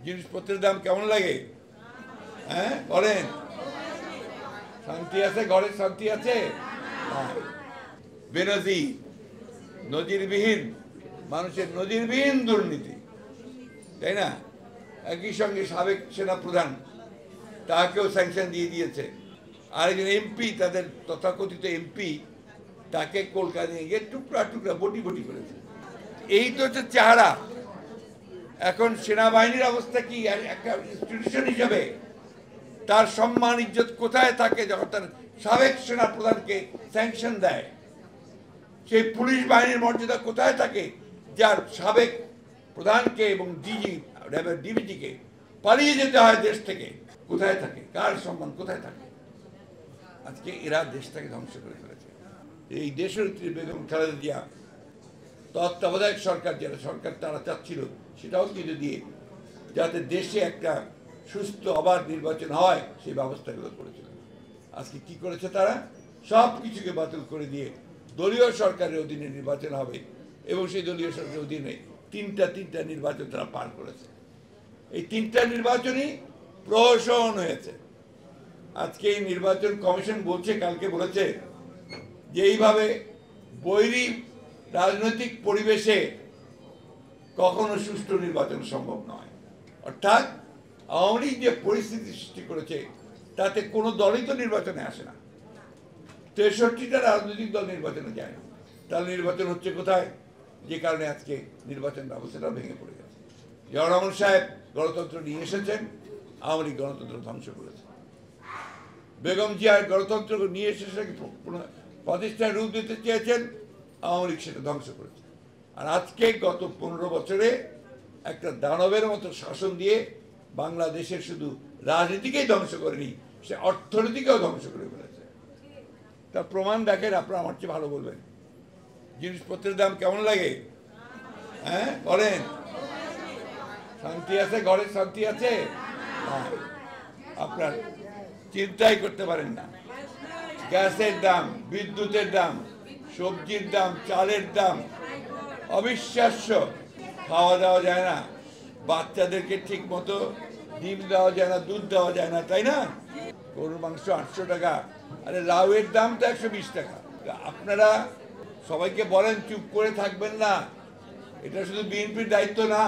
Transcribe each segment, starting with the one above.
জিনিসপত্রের দাম কেমন লাগে? হ্যাঁ বলেন, শান্তি আছে? ঘরে শান্তি আছে? বেনজির, নজিরবিহীন, মানুষের নজিরবিহীন দুর্নীতি, তাই না? একই সঙ্গে সাবেক সেনা প্রধান, তাকেও স্যাংশন দিয়ে দিয়েছে। আরেকজন এমপি, তাদের তথাকথিত এমপি, তাকে কলকাতা নিয়ে গিয়ে টুকরা টুকরা বটি বটি করেছে। এই তো হচ্ছে চেহারা। এখন সেনাবাহিনীর অবস্থা কি? একটা ইনস্টিটিউশন হিসাবে তার সম্মান ইজ্জত কোথায় থাকে যখন তার সাবেক সেনা প্রধানকে স্যাংশন দেয়? সেই পুলিশ বাহিনীর মর্যাদা কোথায় থাকে যার সাবেক প্রধানকে এবং ডিবিজিকে পালিয়ে যেতে হয় দেশ থেকে? কোথায় থাকে? কার সম্মান কোথায় থাকে? আজকে এরা দেশটাকে ধ্বংস করে ফেলেছে। এই দেশনেত্রী বেগম খালেদা জিয়া, তত্ত্বাবধায়ক সরকার, যারা সরকার তারা চাচ্ছিল সেটাও কিন্তু দিয়ে যাতে দেশে একটা সুস্থ অবাধ নির্বাচন হয় সেই ব্যবস্থাগুলো করেছিল। আজকে কি করেছে তারা? সব কিছুকে বাতিল করে দিয়ে দলীয় সরকারের অধীনে নির্বাচন হবে এবং সেই দলীয় সরকারের অধীনে তিনটা নির্বাচন তারা পার করেছে। এই তিনটা নির্বাচনই প্রহসন হয়েছে। আজকে এই নির্বাচন কমিশন বলছে, কালকে বলেছে যে এইভাবে বৈরী রাজনৈতিক পরিবেশে কখনো সুষ্ঠু নির্বাচন সম্ভব নয়। অর্থাৎ আওয়ামী লীগ যে পরিস্থিতি সৃষ্টি করেছে তাতে কোনো দলই তো নির্বাচনে আসে না। 63টা রাজনৈতিক দল নির্বাচনে যায় না। তাহলে নির্বাচন হচ্ছে কোথায়? যে কারণে আজকে নির্বাচন ব্যবস্থাটা ভেঙে পড়ে গেছে। জিয়াউর রহমান সাহেব গণতন্ত্র নিয়ে এসেছেন, আওয়ামী লীগ গণতন্ত্র ধ্বংস করেছে। বেগম জিয়ার গণতন্ত্র নিয়ে এসে প্রতিষ্ঠায় রূপ দিতে চেয়েছেন, আওয়ামী লীগ সেটা ধ্বংস করেছে। আর আজকে গত 15 বছরে একটা দানবের মতো শাসন দিয়ে বাংলাদেশের শুধু রাজনীতিকেই ধ্বংস করেনি, সে অর্থনীতিকেও ধ্বংস করে ফেলেছে। তার প্রমাণ দেখেন, আপনারা আমার চেয়ে ভালো বলবেন। জিনিসপত্রের দাম কেমন লাগে? হ্যাঁ বলেন, শান্তি আছে? ঘরে শান্তি আছে? আপনার চিন্তাই করতে পারেন না। গ্যাসের দাম, বিদ্যুতের দাম, সবজির দাম, চালের দাম অবিশ্বাস্য। খাওয়া দাওয়া যায় না, বাচ্চাদেরকে ঠিক মতো ডিম দেওয়া যায় না, দুধ দেওয়া যায় না, তাই না? গরুর মাংস 800 টাকা, আরে লাউয়ের দাম তো 120 টাকা। আপনারা সবাইকে বলেন চুপ করে থাকবেন না, এটা শুধু বিএনপির দায়িত্ব না।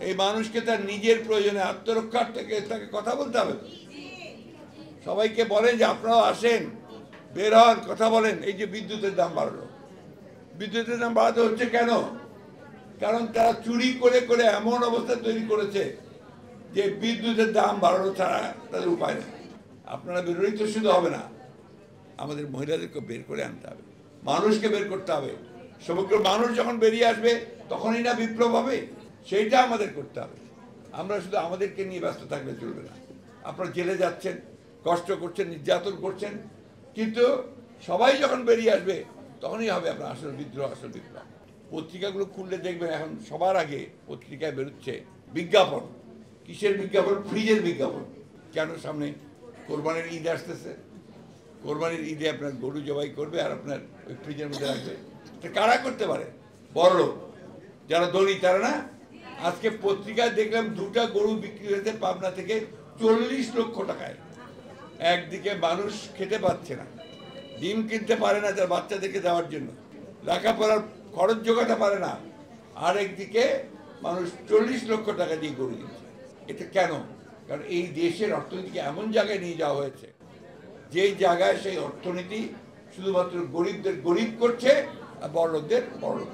এই মানুষকে তার নিজের প্রয়োজনে আত্মরক্ষার থেকে তাকে কথা বলতে হবে। সবাইকে বলেন যে আপনারাও আসেন, বের হন, কথা বলেন। এই যে বিদ্যুতের দাম বাড়লো, বিদ্যুতের দাম বাড়াতে হচ্ছে কেন? কারণ তারা চুরি করে করে এমন অবস্থা তৈরি করেছে যে বিদ্যুতের দাম বাড়ানো ছাড়া তাদের উপায় নেই। আপনারা বেরোলেই তো শুধু হবে না, আমাদের মহিলাদেরকে বের করে আনতে হবে, মানুষকে বের করতে হবে। সমগ্র মানুষ যখন বেরিয়ে আসবে তখনই না বিপ্লব হবে, সেইটা আমাদের করতে হবে। আমরা শুধু আমাদেরকে নিয়ে ব্যস্ত থাকলে চলবে না। আপনারা জেলে যাচ্ছেন, কষ্ট করছেন, নির্যাতন করছেন, কিন্তু সবাই যখন বেরিয়ে আসবে তখনই হবে আপনার আসল বিদ্রোহ, আসল বিপ্লব। পত্রিকাগুলো খুললে দেখবেন এখন সবার আগে পত্রিকায় বেরোচ্ছে বিজ্ঞাপন। কিসের বিজ্ঞাপন? ফ্রিজের বিজ্ঞাপন। কেন? সামনে কোরবানির ঈদ আসতেছে, কোরবানির ঈদে আপনার গরু জবাই করবে আর আপনার ওই ফ্রিজের মধ্যে রাখবে। এটা কারা করতে পারে? বড় লোক, যারা ধনী তারা না। আজকে পত্রিকায় দেখলাম 2টা গরু বিক্রি হয়েছে পাবনা থেকে 40 লক্ষ টাকায়। একদিকে মানুষ খেতে পাচ্ছে না, ডিম কিনতে পারে না তার বাচ্চাদেরকে দেওয়ার জন্য, লেখাপড়ার খরচ জোগাতে পারে না, আর একদিকে মানুষ 40 লক্ষ টাকা দিয়ে গরু কিনছে। এটা কেন? কারণ এই দেশের অর্থনীতিকে এমন জায়গায় নিয়ে যাওয়া হয়েছে যেই জায়গায় সেই অর্থনীতি শুধুমাত্র গরিবদের গরিব করছে আর বড়লোকদের বড়লোক।